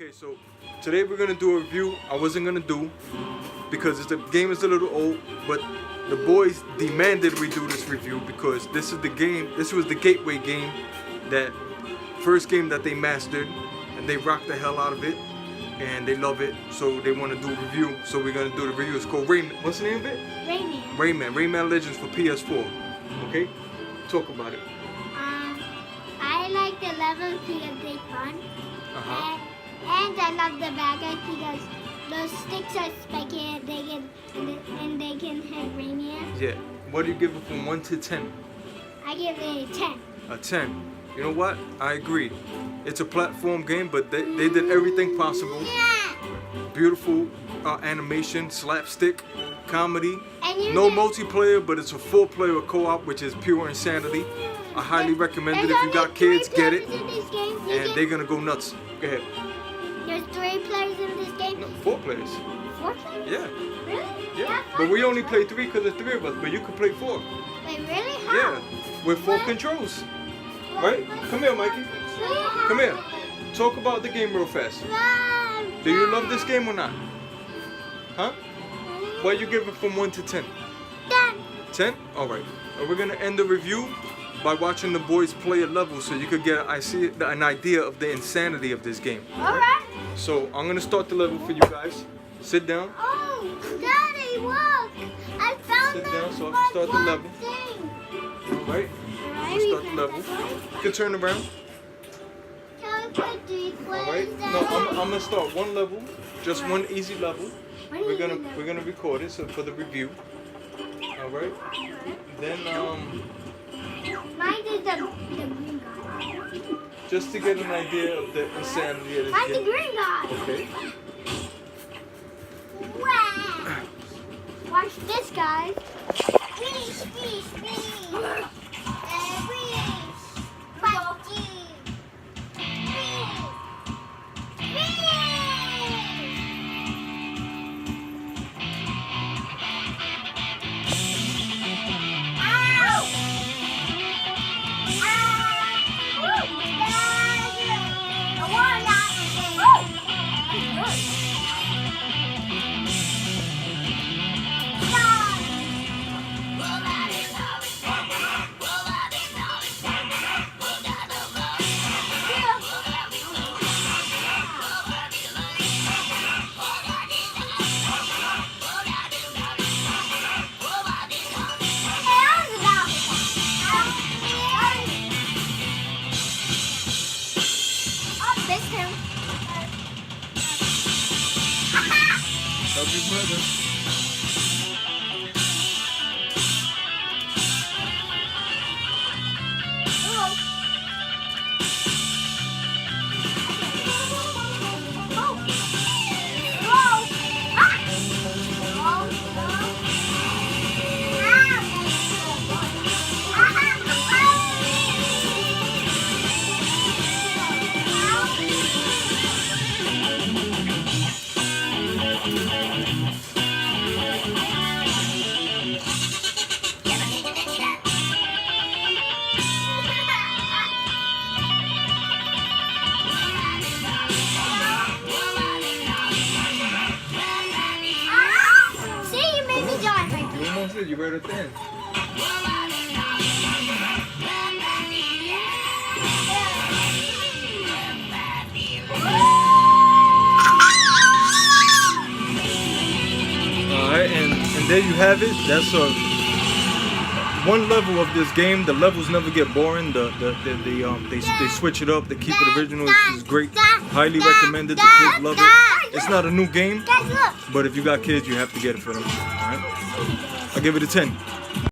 Okay, so today we're gonna do a review. I wasn't gonna do because the game is a little old, but the boys demanded we do this review because this is the game. This was the gateway game, that first game that they mastered, and they rocked the hell out of it, and they love it. So they want to do a review. So we're gonna do the review. It's called Rayman. What's the name of it? Rayman. Rayman Legends for PS4. Okay, talk about it. I like the levels because they fun. And I love the bad guys because those sticks are spiky and they can hit Rayman. Yeah. What do you give it from 1 to 10? I give it a 10. A 10. You know what? I agree. It's a platform game, but they did everything possible. Yeah. Beautiful animation, slapstick, comedy. And No multiplayer, but it's a 4-player co-op, which is pure insanity. I highly recommend it. If you got kids, get it. And they're gonna go nuts. Go ahead. There's 3 players in this game? No, 4 players. 4 players? Yeah. Really? Yeah. But we only play 3 because there's 3 of us. But you can play 4. Wait, really? How? Yeah. With 4 controls. Right? Come here, Mikey. Come here. Talk about the game real fast. Do you love this game or not? Huh? What you give it from 1 to 10? 10. 10? Alright. And we're going to end the review by watching the boys play a level so you could get an idea of the insanity of this game. Alright. So I'm going to start the level for you guys. Sit down. Oh, Daddy, look! I found Sit down so I can start the level. Alright. Let's start the level. You can turn around. Alright. No, I'm gonna start one level, just one easy level. We're gonna record it so for the review. Alright. Then mine is the green guy. just to get an idea of the insanity of this Mine's the game. green guy. Okay. Wow. Watch this, guys. Fish. Love you, brother. You right at the end. Alright, and there you have it. That's one level of this game. The levels never get boring. They switch it up. They keep it original. It's great. Highly recommended. The kids love it. It's not a new game, but if you got kids, you have to get it for them. Alright? I'll give it a 10.